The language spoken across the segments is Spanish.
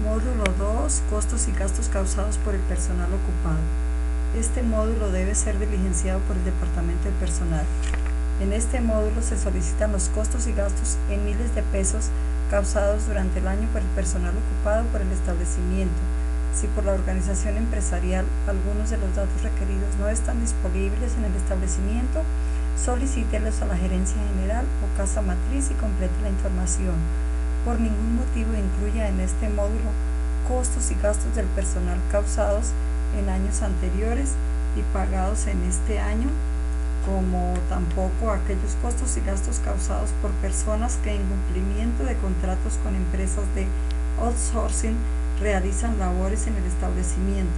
Módulo 2. Costos y gastos causados por el personal ocupado. Este módulo debe ser diligenciado por el Departamento de Personal. En este módulo se solicitan los costos y gastos en miles de pesos causados durante el año por el personal ocupado por el establecimiento. Si por la organización empresarial algunos de los datos requeridos no están disponibles en el establecimiento, solicítelos a la Gerencia General o Casa Matriz y complete la información. Por ningún motivo incluya en este módulo costos y gastos del personal causados en años anteriores y pagados en este año, como tampoco aquellos costos y gastos causados por personas que en cumplimiento de contratos con empresas de outsourcing realizan labores en el establecimiento.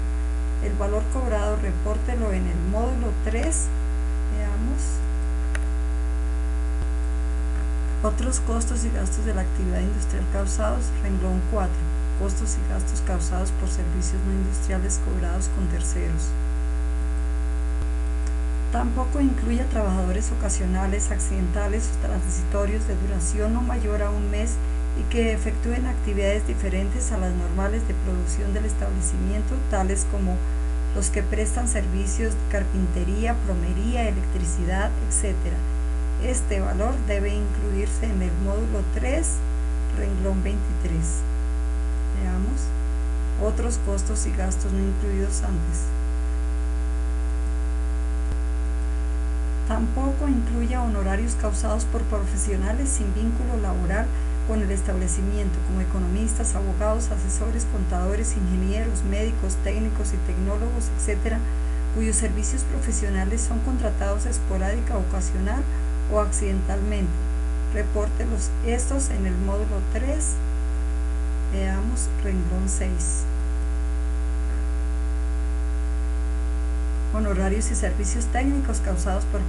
El valor cobrado repórtelo en el módulo 3. Veamos. Otros costos y gastos de la actividad industrial causados, renglón 4. Costos y gastos causados por servicios no industriales cobrados con terceros. Tampoco incluye a trabajadores ocasionales, accidentales o transitorios de duración no mayor a un mes y que efectúen actividades diferentes a las normales de producción del establecimiento, tales como los que prestan servicios de carpintería, plomería, electricidad, etc. Este valor debe incluirse en el módulo 3, renglón 23. Veamos. Otros costos y gastos no incluidos antes. Tampoco incluye honorarios causados por profesionales sin vínculo laboral con el establecimiento, como economistas, abogados, asesores, contadores, ingenieros, médicos, técnicos y tecnólogos, etc., cuyos servicios profesionales son contratados esporádica, ocasional o accidentalmente. Repórtelos estos en el módulo 3. Veamos renglón 6. Honorarios y servicios técnicos causados por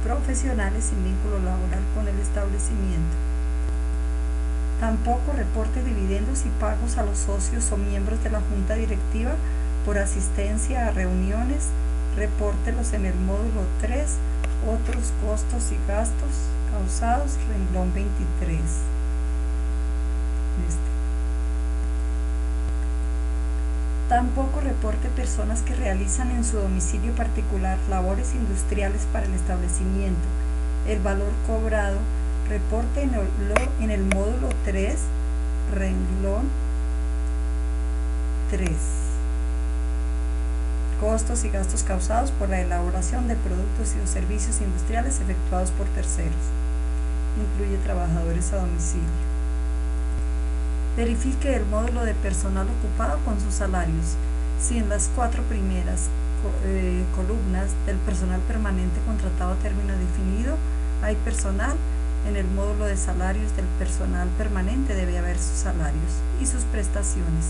profesionales sin vínculo laboral con el establecimiento. Tampoco reporte dividendos y pagos a los socios o miembros de la junta directiva por asistencia a reuniones. Repórtelos en el módulo 3. Otros costos y gastos causados, renglón 23. Tampoco reporte personas que realizan en su domicilio particular labores industriales para el establecimiento. El valor cobrado, reporte en el módulo 3, renglón 3. Costos y gastos causados por la elaboración de productos y servicios industriales efectuados por terceros. Incluye trabajadores a domicilio. Verifique el módulo de personal ocupado con sus salarios. Si en las 4 primeras columnas del personal permanente contratado a término definido hay personal, en el módulo de salarios del personal permanente debe haber sus salarios y sus prestaciones.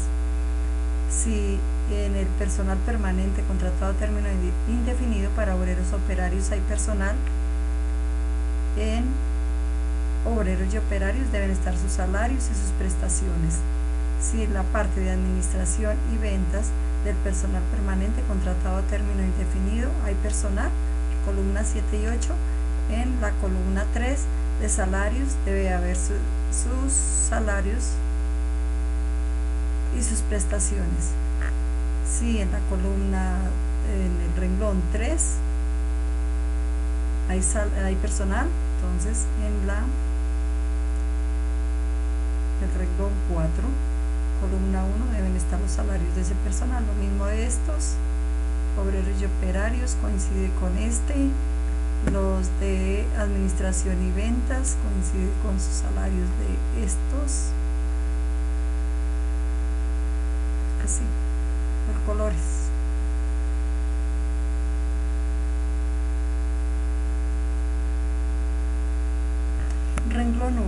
Si en el personal permanente contratado a término indefinido para obreros operarios hay personal, en obreros y operarios deben estar sus salarios y sus prestaciones. Si en la parte de administración y ventas del personal permanente contratado a término indefinido hay personal, columna 7 y 8, en la columna 3 de salarios debe haber sus salarios y sus prestaciones. Si en la columna, en el renglón 3 hay personal, entonces en el renglón 4, columna 1, deben estar los salarios de ese personal. Lo mismo de estos, obreros y operarios, coincide con este. Los de administración y ventas coincide con sus salarios de estos. Así, por colores. Renglón 1.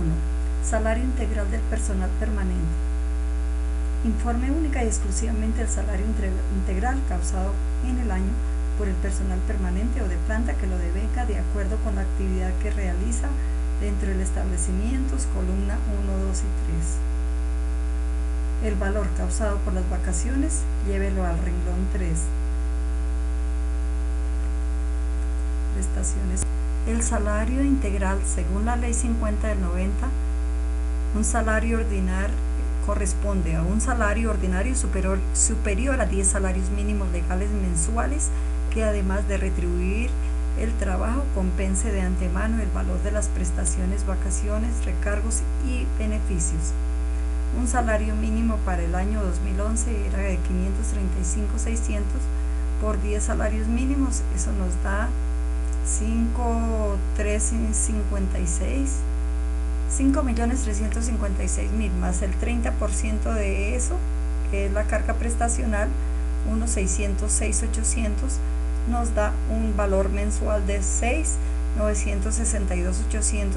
Salario integral del personal permanente. Informe única y exclusivamente el salario integral causado en el año por el personal permanente o de planta que lo devenga de acuerdo con la actividad que realiza dentro del establecimiento, columna 1, 2 y 3. El valor causado por las vacaciones, llévelo al renglón 3. Prestaciones. El salario integral según la ley 50 del 90, un salario ordinario corresponde a un salario ordinario superior a 10 salarios mínimos legales mensuales, que además de retribuir el trabajo compense de antemano el valor de las prestaciones, vacaciones, recargos y beneficios. Un salario mínimo para el año 2011 era de 535.600 por 10 salarios mínimos, eso nos da 5.356.000 más el 30% de eso, que es la carga prestacional, unos 606.800, nos da un valor mensual de 6.962.800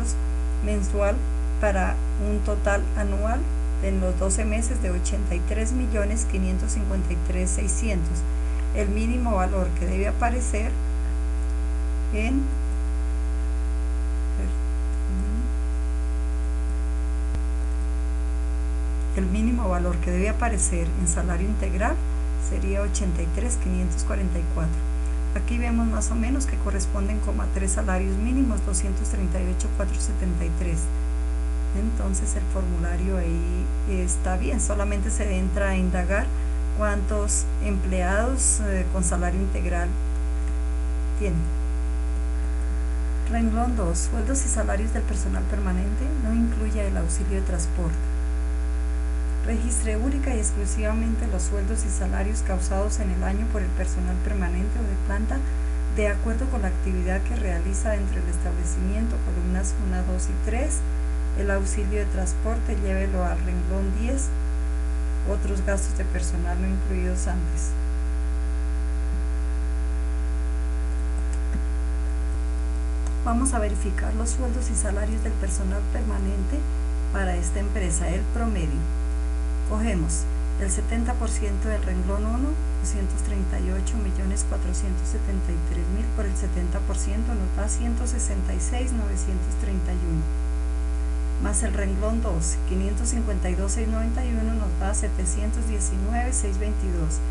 mensual, para un total anual en los 12 meses de 83.553.600. El mínimo valor que debe aparecer en salario integral sería 83.544. Aquí vemos más o menos que corresponden como a 3 salarios mínimos, 238.473. Entonces el formulario ahí está bien, solamente se entra a indagar cuántos empleados con salario integral tienen. Renglón 2. Sueldos y salarios del personal permanente. No incluye el auxilio de transporte. Registre única y exclusivamente los sueldos y salarios causados en el año por el personal permanente o de planta, de acuerdo con la actividad que realiza dentro del establecimiento, columnas 1, 2 y 3. El auxilio de transporte, llévelo al renglón 10. Otros gastos de personal no incluidos antes. Vamos a verificar los sueldos y salarios del personal permanente para esta empresa, el promedio. Cogemos el 70% del renglón 1, 238.473.000 por el 70%, nos da 166.931. Más el renglón 2, 552.691, nos da 719.622.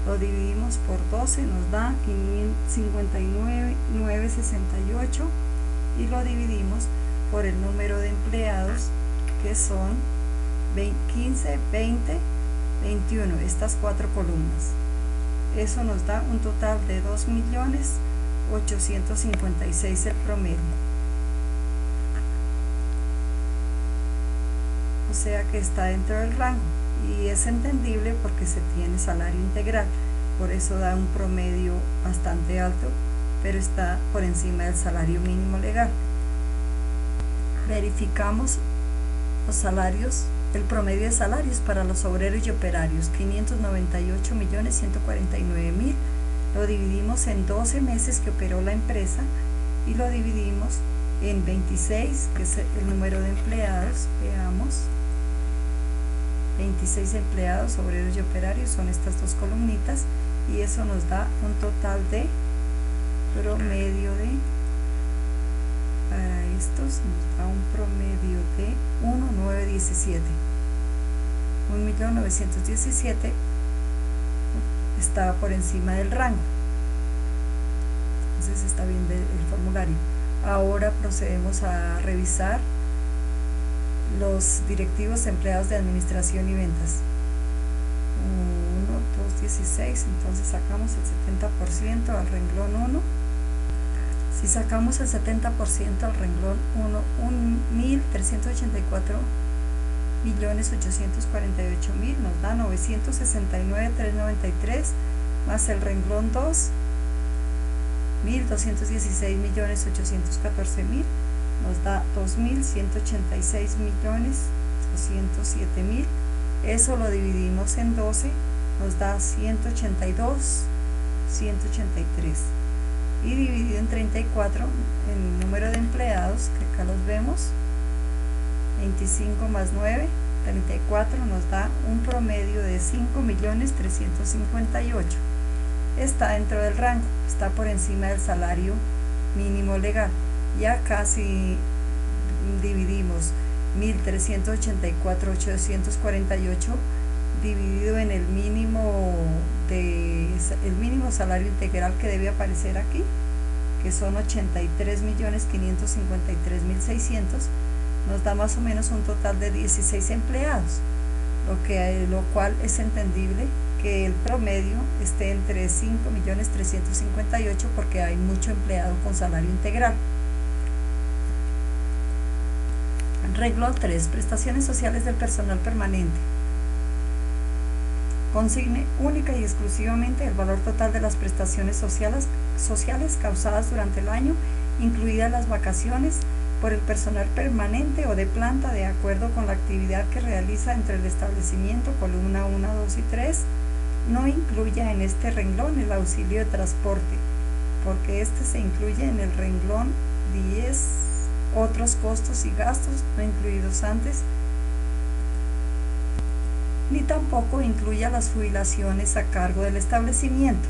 Lo dividimos por 12, nos da 59.968, y lo dividimos por el número de empleados, que son 15, 20, 21, estas 4 columnas. Eso nos da un total de 2.856.000 el promedio. O sea que está dentro del rango, y es entendible porque se tiene salario integral, por eso da un promedio bastante alto, pero está por encima del salario mínimo legal. Verificamos los salarios, el promedio de salarios para los obreros y operarios, 598.149.000, lo dividimos en 12 meses que operó la empresa y lo dividimos en 26, que es el número de empleados. Veamos, 26 empleados, obreros y operarios, son estas 2 columnitas, y eso nos da un total de promedio de, para estos nos da un promedio de 1.917. 1.917 estaba por encima del rango, entonces está bien el formulario. Ahora procedemos a revisar los directivos empleados de administración y ventas. 1, 2, 16, entonces sacamos el 70% al renglón 1. Si sacamos el 70% al renglón 1, 1.384.848.000, nos da 969.393, más el renglón 2, 1.216.814.000, nos da 2.186.207.000. Eso lo dividimos en 12, nos da 182.183, y dividido en 34 el número de empleados, que acá los vemos, 25 más 9, 34, nos da un promedio de 5.358.000. Está dentro del rango, está por encima del salario mínimo legal. Ya casi dividimos 1.384.848 dividido en el mínimo salario integral que debe aparecer aquí, que son 83.553.600, nos da más o menos un total de 16 empleados. lo cual es entendible que el promedio esté entre 5.358.000 porque hay mucho empleado con salario integral. Renglón 3. Prestaciones sociales del personal permanente. Consigne única y exclusivamente el valor total de las prestaciones sociales causadas durante el año, incluidas las vacaciones, por el personal permanente o de planta de acuerdo con la actividad que realiza entre el establecimiento, columna 1, 2 y 3. No incluya en este renglón el auxilio de transporte, porque este se incluye en el renglón 10, otros costos y gastos no incluidos antes, ni tampoco incluya las jubilaciones a cargo del establecimiento.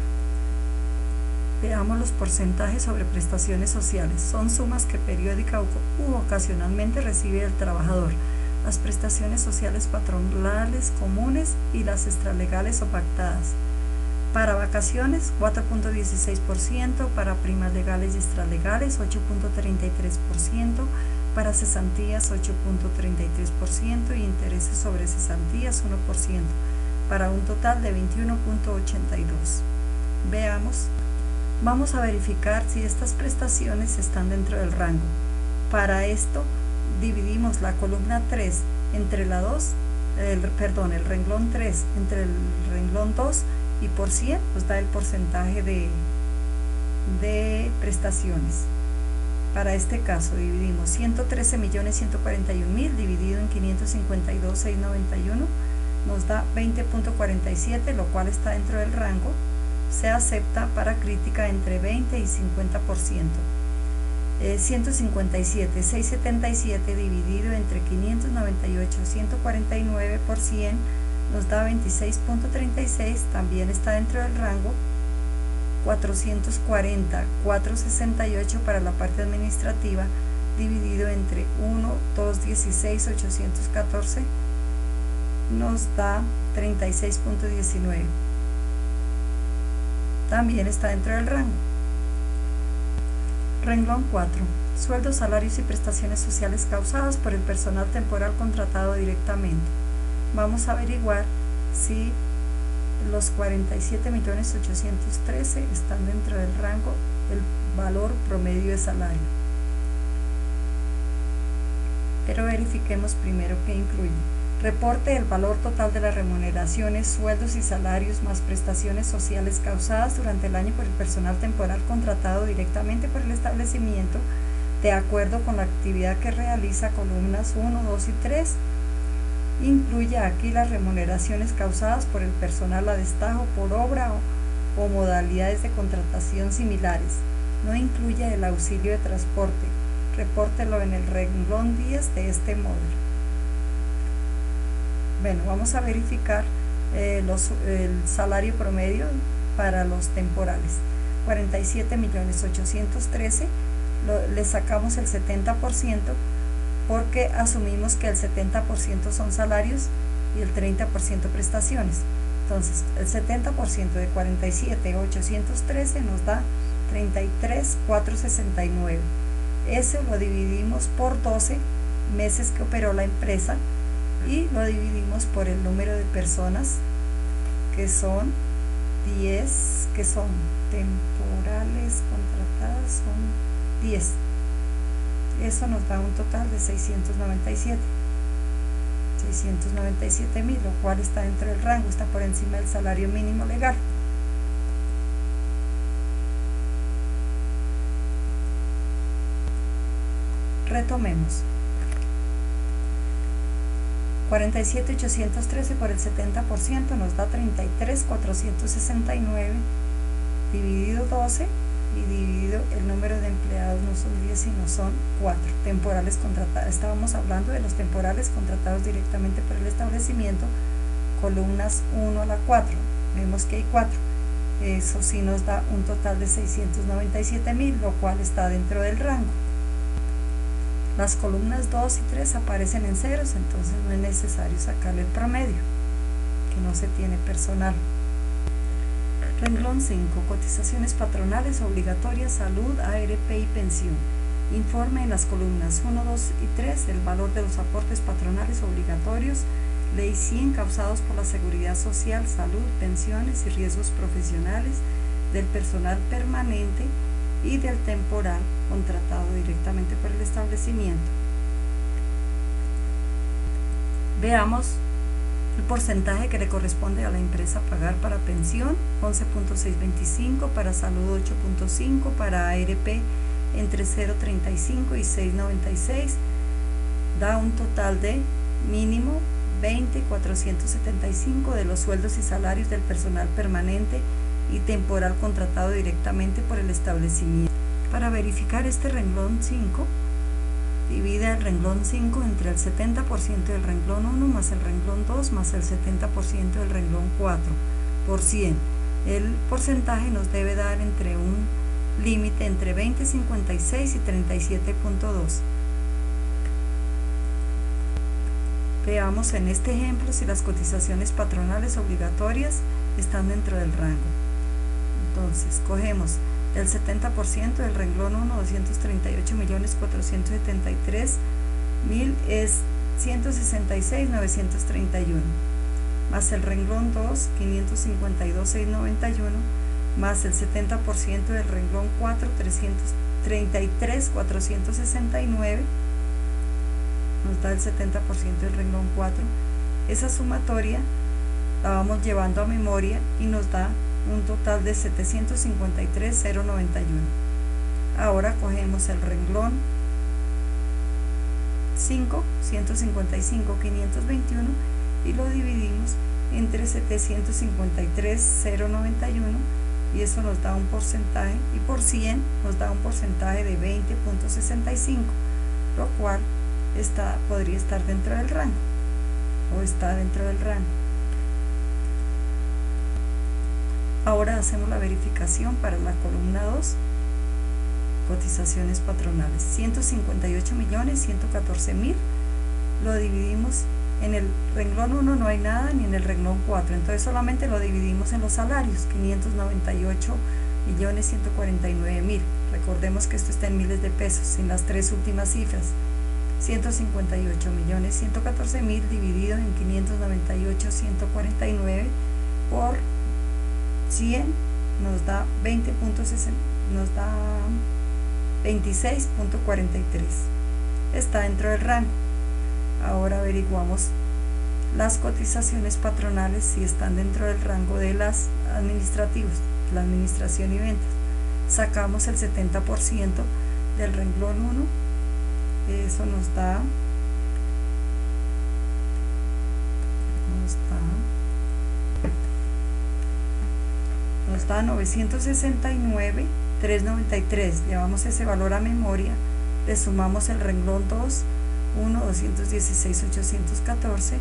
Veamos los porcentajes sobre prestaciones sociales. Son sumas que periódica u ocasionalmente recibe el trabajador. Las prestaciones sociales patronales comunes y las extralegales o pactadas. Para vacaciones, 4.16%, para primas legales y extralegales, 8.33%, para cesantías, 8.33% y intereses sobre cesantías, 1%, para un total de 21.82%. Veamos. Vamos a verificar si estas prestaciones están dentro del rango. Para esto, dividimos la columna 3 entre la 2, el renglón 3 entre el renglón 2 y por 100 nos da el porcentaje de prestaciones. Para este caso dividimos 113.141.000 dividido en 552.691 nos da 20.47, lo cual está dentro del rango. Se acepta para crítica entre 20 y 50%. 157.677 dividido entre 598.149 por 100 nos da 26.36, también está dentro del rango. 440.468 para la parte administrativa dividido entre 1, 2, 16, 814 nos da 36.19. También está dentro del rango. Renglón 4. Sueldos, salarios y prestaciones sociales causadas por el personal temporal contratado directamente. Vamos a averiguar si los 47.813.000 están dentro del rango del valor promedio de salario. Pero verifiquemos primero qué incluye. Reporte el valor total de las remuneraciones, sueldos y salarios más prestaciones sociales causadas durante el año por el personal temporal contratado directamente por el establecimiento de acuerdo con la actividad que realiza, columnas 1, 2 y 3. Incluye aquí las remuneraciones causadas por el personal a destajo por obra o modalidades de contratación similares. No incluye el auxilio de transporte. Repórtelo en el renglón 10 de este módulo. Bueno, vamos a verificar el salario promedio para los temporales. 47.813.000, le sacamos el 70% porque asumimos que el 70% son salarios y el 30% prestaciones. Entonces, el 70% de 47.813 nos da 33.469. Ese lo dividimos por 12 meses que operó la empresa y lo dividimos por el número de personas, que son 10, que son temporales contratadas, son 10. Eso nos da un total de 697.000, lo cual está dentro del rango, está por encima del salario mínimo legal. Retomemos. 47.813 por el 70% nos da 33.469 dividido 12 y dividido el número de empleados, no son 10 sino son 4 temporales contratados. Estábamos hablando de los temporales contratados directamente por el establecimiento, columnas 1 a la 4, vemos que hay 4. Eso sí nos da un total de 697.000, lo cual está dentro del rango. Las columnas 2 y 3 aparecen en ceros, entonces no es necesario sacarle el promedio, que no se tiene personal. Renglón 5. Cotizaciones patronales obligatorias, salud, ARP y pensión. Informe en las columnas 1, 2 y 3 el valor de los aportes patronales obligatorios Ley 100, causados por la seguridad social, salud, pensiones y riesgos profesionales del personal permanente y del temporal contratado directamente por el establecimiento. Veamos el porcentaje que le corresponde a la empresa pagar para pensión: 11.625, para salud 8.5, para ARP entre 0.35 y 6.96, da un total de mínimo 20.475 de los sueldos y salarios del personal permanente y temporal contratado directamente por el establecimiento. Para verificar este renglón 5, divide el renglón 5 entre el 70% del renglón 1 más el renglón 2 más el 70% del renglón 4 por 100. El porcentaje nos debe dar entre un límite entre 20.56 y 37.2. Veamos en este ejemplo si las cotizaciones patronales obligatorias están dentro del rango. Entonces, cogemos el 70% del renglón 1, 238.473.000 es 166.931, más el renglón 2, 552.691, más el 70% del renglón 4, 333.469, nos da el 70% del renglón 4. Esa sumatoria la vamos llevando a memoria y nos da un total de 753.091. Ahora cogemos el renglón 5, 155.521 y lo dividimos entre 753.091 y eso nos da un porcentaje, y por 100 nos da un porcentaje de 20.65, lo cual podría estar dentro del rango, o está dentro del rango. Ahora hacemos la verificación para la columna 2, cotizaciones patronales. 158.114.000 lo dividimos en el renglón 1, no hay nada, ni en el renglón 4, entonces solamente lo dividimos en los salarios, 598.149.000. Recordemos que esto está en miles de pesos, sin las tres últimas cifras. 158.114.000 dividido en 598.149 por 100 nos da 26.43. Está dentro del rango. Ahora averiguamos las cotizaciones patronales si están dentro del rango de las administrativos, la administración y ventas. Sacamos el 70% del renglón 1, eso nos da 969.393. Llevamos ese valor a memoria, le sumamos el renglón 2, 216.814,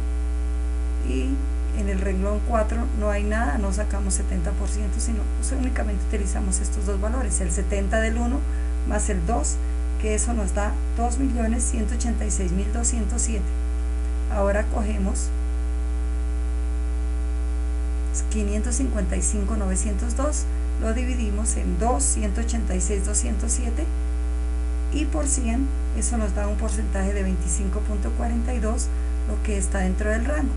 y en el renglón 4 no hay nada, no sacamos 70%, sino únicamente utilizamos estos dos valores, el 70 del 1 más el 2, que eso nos da 2.186.207. Ahora cogemos 555.902, lo dividimos en 2.186.207 y por 100 eso nos da un porcentaje de 25.42, lo que está dentro del rango.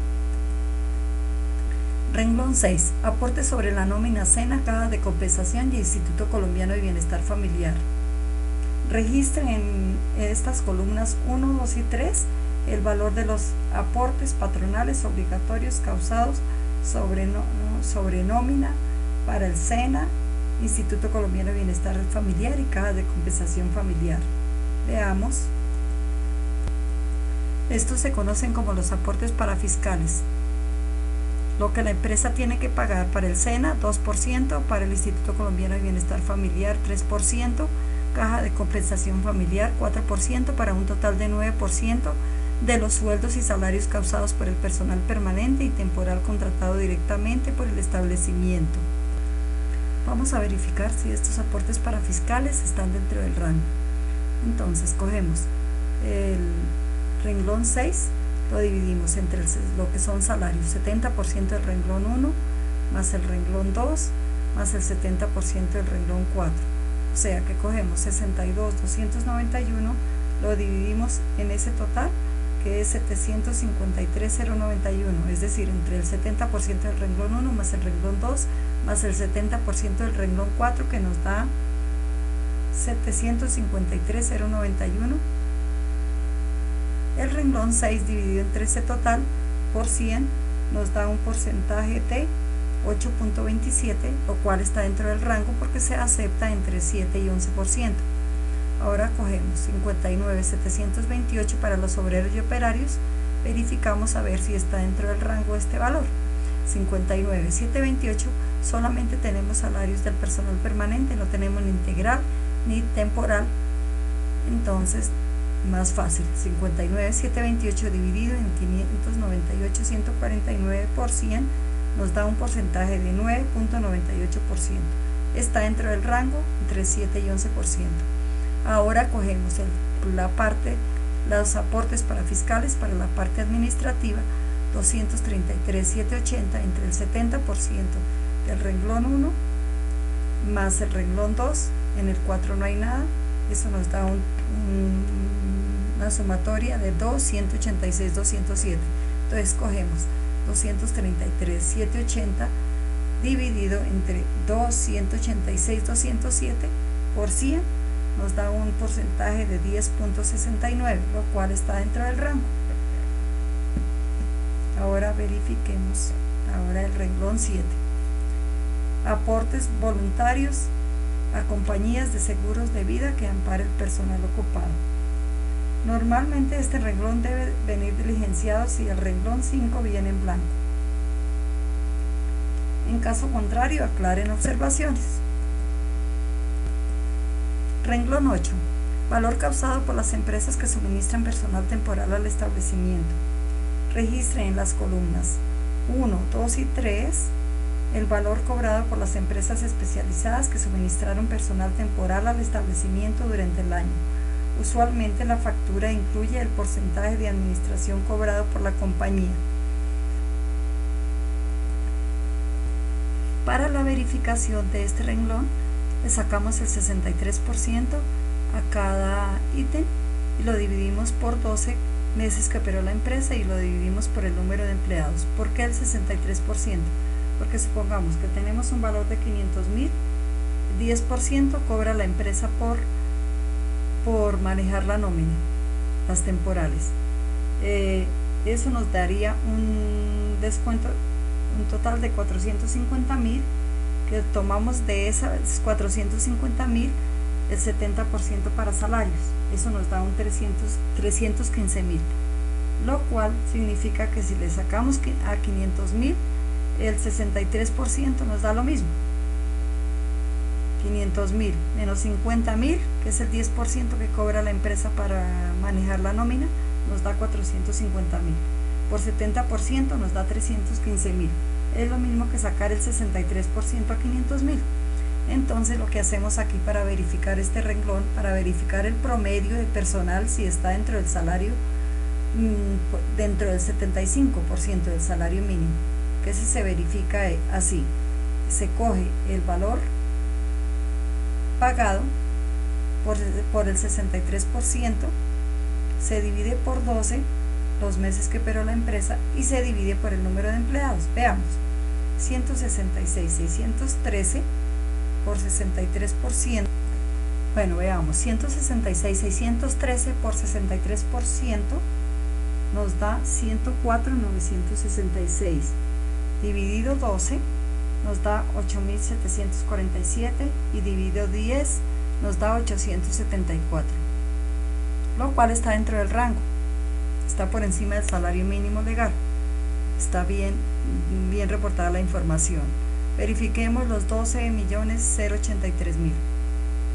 Renglón 6, aporte sobre la nómina cena, caja de compensación y Instituto Colombiano de Bienestar Familiar. Registren en estas columnas 1, 2 y 3 el valor de los aportes patronales obligatorios causados sobre nómina para el SENA, Instituto Colombiano de Bienestar Familiar y caja de compensación familiar. Veamos. Estos se conocen como los aportes parafiscales. Lo que la empresa tiene que pagar para el SENA, 2%, para el Instituto Colombiano de Bienestar Familiar, 3%, caja de compensación familiar, 4%, para un total de 9% de los sueldos y salarios causados por el personal permanente y temporal contratado directamente por el establecimiento. Vamos a verificar si estos aportes parafiscales están dentro del rango. Entonces cogemos el renglón 6, lo dividimos entre lo que son salarios, 70% del renglón 1 más el renglón 2 más el 70% del renglón 4, o sea que cogemos 62.291, lo dividimos en ese total que es 753.091, es decir, entre el 70% del renglón 1 más el renglón 2 más el 70% del renglón 4, que nos da 753.091. El renglón 6 dividido entre ese total por 100 nos da un porcentaje de 8.27, lo cual está dentro del rango porque se acepta entre 7 y 11%. Ahora cogemos 59.728 para los obreros y operarios, verificamos a ver si está dentro del rango este valor. 59.728 solamente tenemos salarios del personal permanente, no tenemos ni integral ni temporal, entonces más fácil. 59.728 dividido en 598.149 por 100 nos da un porcentaje de 9.98%. Está dentro del rango entre 7 y 11%. Ahora cogemos los aportes para fiscales para la parte administrativa, 233.780 entre el 70% del renglón 1 más el renglón 2, en el 4 no hay nada, eso nos da una sumatoria de 2.186.207. Entonces cogemos 233.780 dividido entre 2.186.207 por 100 nos da un porcentaje de 10.69, lo cual está dentro del rango. Ahora verifiquemos el renglón 7. Aportes voluntarios a compañías de seguros de vida que ampara el personal ocupado. Normalmente este renglón debe venir diligenciado si el renglón 5 viene en blanco. En caso contrario, aclaren observaciones. Renglón 8. Valor causado por las empresas que suministran personal temporal al establecimiento. Registre en las columnas 1, 2 y 3 el valor cobrado por las empresas especializadas que suministraron personal temporal al establecimiento durante el año. Usualmente la factura incluye el porcentaje de administración cobrado por la compañía. Para la verificación de este renglón, le sacamos el 63% a cada ítem y lo dividimos por 12 meses que operó la empresa y lo dividimos por el número de empleados. ¿Por qué el 63%? Porque supongamos que tenemos un valor de 500.000, 10% cobra la empresa por manejar la nómina, las temporales. Eso nos daría un descuento, un total de 450.000, que tomamos de esas 450.000 el 70% para salarios. Eso nos da un 315.000, lo cual significa que si le sacamos a 500.000 el 63% nos da lo mismo. 500.000 menos 50.000, que es el 10% que cobra la empresa para manejar la nómina, nos da 450.000. Por 70% nos da 315.000. Es lo mismo que sacar el 63% a 500.000. Entonces lo que hacemos aquí para verificar este renglón, para verificar el promedio de personal, si está dentro del salario, dentro del 75% del salario mínimo, que si se verifica así, se coge el valor pagado por el 63%, se divide por 12 los meses que operó la empresa y se divide por el número de empleados. Veamos, 166.613 por 63%. Bueno, veamos, 166.613 por 63% nos da 104.966, dividido 12 nos da 8.747 y dividido 10 nos da 874, lo cual está dentro del rango, está por encima del salario mínimo legal, está bien reportada la información. Verifiquemos los 12.083.000,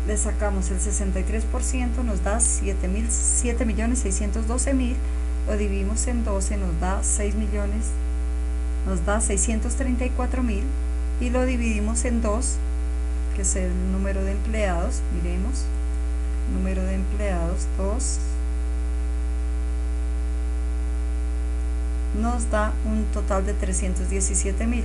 le sacamos el 63%, nos da 7.612.000, lo dividimos en 12, nos da 634.000 y lo dividimos en 2, que es el número de empleados. Miremos, número de empleados 2 nos da un total de 317.000.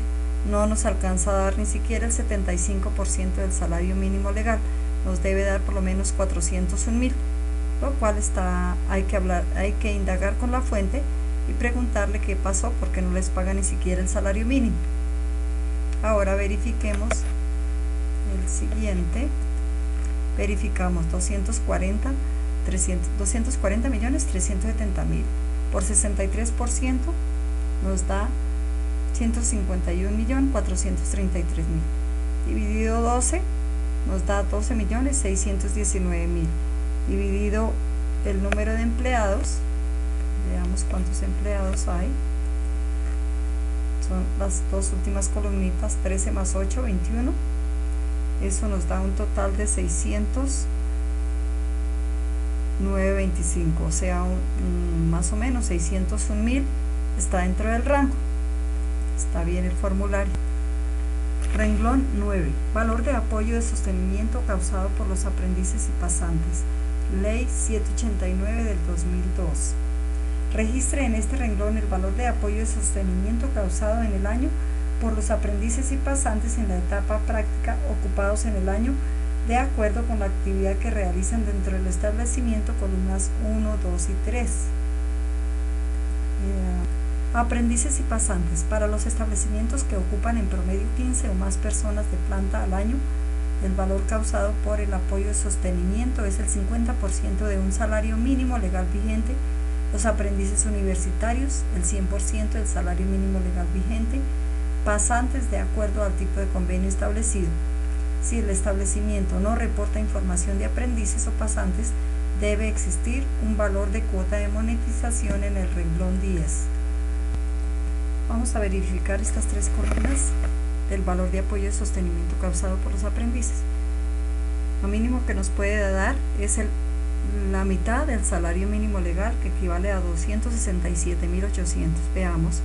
No nos alcanza a dar ni siquiera el 75% del salario mínimo legal, nos debe dar por lo menos 401.000. lo cual hay que indagar con la fuente y preguntarle qué pasó, porque no les paga ni siquiera el salario mínimo. Ahora verifiquemos el siguiente. Verificamos 240.370.000 por 63% nos da 151.433.000, dividido 12 nos da 12.619.000, dividido el número de empleados, veamos cuántos empleados hay, son las dos últimas columnitas, 13 más 8, 21, eso nos da un total de 609.25, o sea, más o menos 601.000 está dentro del rango. Está bien el formulario. Renglón 9. Valor de apoyo de sostenimiento causado por los aprendices y pasantes. Ley 789 del 2002. Registre en este renglón el valor de apoyo de sostenimiento causado en el año por los aprendices y pasantes en la etapa práctica ocupados en el año, de acuerdo con la actividad que realizan dentro del establecimiento, columnas 1, 2 y 3. Aprendices y pasantes. Para los establecimientos que ocupan en promedio 15 o más personas de planta al año, el valor causado por el apoyo de sostenimiento es el 50% de un salario mínimo legal vigente. Los aprendices universitarios, el 100% del salario mínimo legal vigente. Pasantes, de acuerdo al tipo de convenio establecido. Si el establecimiento no reporta información de aprendices o pasantes, debe existir un valor de cuota de monetización en el renglón 10. Vamos a verificar estas tres columnas del valor de apoyo de sostenimiento causado por los aprendices. Lo mínimo que nos puede dar es la mitad del salario mínimo legal, que equivale a 267.800. Veamos,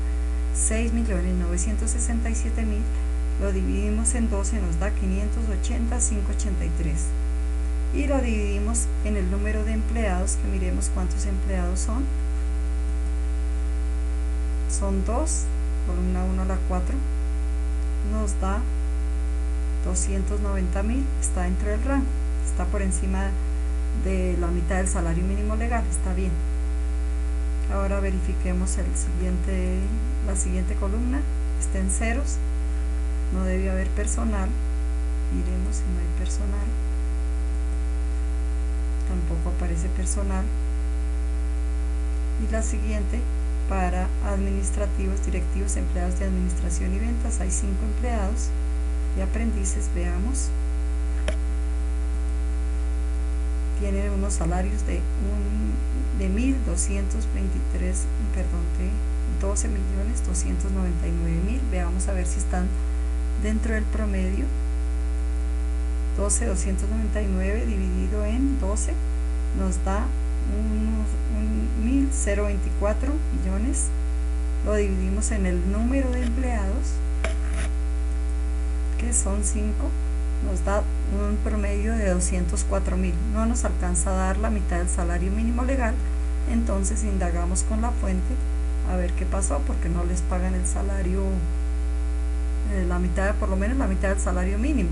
6.967.000 lo dividimos en 12, nos da 580.583, y lo dividimos en el número de empleados, que miremos cuántos empleados son 2, columna 1 a la 4, nos da 290.000, está dentro del rango, está por encima de la mitad del salario mínimo legal, está bien. Ahora verifiquemos la siguiente columna, está en ceros, no debe haber personal, miremos si no hay personal, tampoco aparece personal. Y la siguiente, para administrativos, directivos, empleados de administración y ventas, hay 5 empleados y aprendices, veamos, tienen unos salarios de 12.299.000, veamos a ver si están dentro del promedio. 12.299 dividido en 12 nos da 1.024 millones, lo dividimos en el número de empleados, que son 5, nos da un promedio de 204.000, no nos alcanza a dar la mitad del salario mínimo legal. Entonces indagamos con la fuente a ver qué pasó, porque no les pagan el salario, por lo menos la mitad del salario mínimo.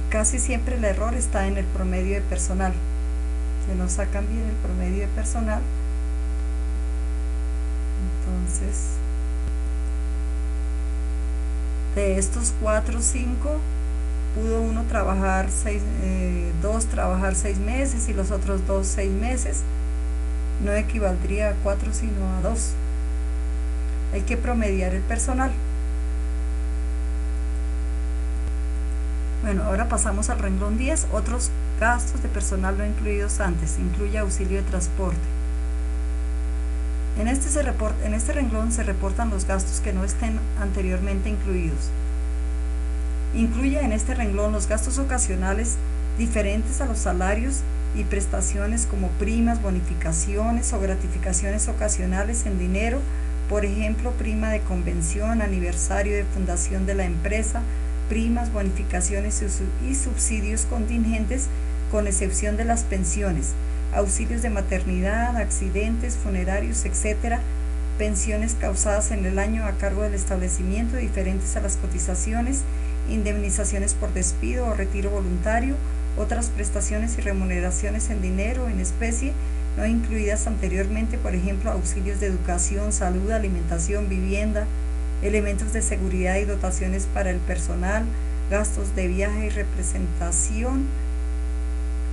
Casi siempre el error está en el promedio de personal, que no sacan bien el promedio de personal. Entonces, de estos 4 o 5, pudo uno trabajar 2 trabajar 6 meses y los otros 2 6 meses, no equivaldría a 4 sino a 2. Hay que promediar el personal. Bueno, ahora pasamos al renglón 10, otros gastos de personal no incluidos antes, incluye auxilio de transporte. En este renglón se reportan los gastos que no estén anteriormente incluidos. Incluye en este renglón los gastos ocasionales diferentes a los salarios y prestaciones, como primas, bonificaciones o gratificaciones ocasionales en dinero, por ejemplo, prima de convención, aniversario de fundación de la empresa, primas, bonificaciones y subsidios contingentes, con excepción de las pensiones, auxilios de maternidad, accidentes, funerarios, etc., pensiones causadas en el año a cargo del establecimiento diferentes a las cotizaciones, indemnizaciones por despido o retiro voluntario, Otras prestaciones y remuneraciones en dinero, en especie, no incluidas anteriormente, por ejemplo, auxilios de educación, salud, alimentación, vivienda, elementos de seguridad y dotaciones para el personal, gastos de viaje y representación,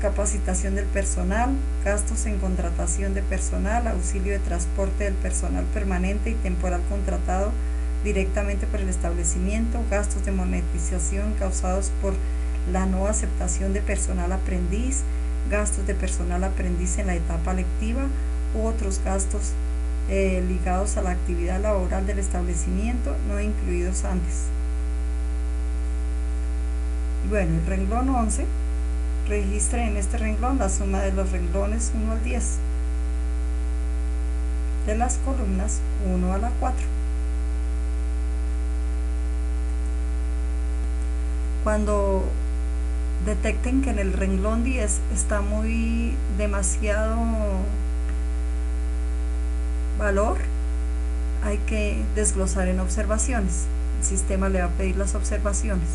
capacitación del personal, gastos en contratación de personal, auxilio de transporte del personal permanente y temporal contratado directamente por el establecimiento, gastos de monetización causados por la no aceptación de personal aprendiz, gastos de personal aprendiz en la etapa lectiva u otros gastos ligados a la actividad laboral del establecimiento no incluidos antes. Bueno, el renglón 11, registre en este renglón la suma de los renglones 1 al 10 de las columnas 1 a la 4. Cuando detecten que en el renglón 10 está demasiado valor, hay que desglosar en observaciones. El sistema le va a pedir las observaciones.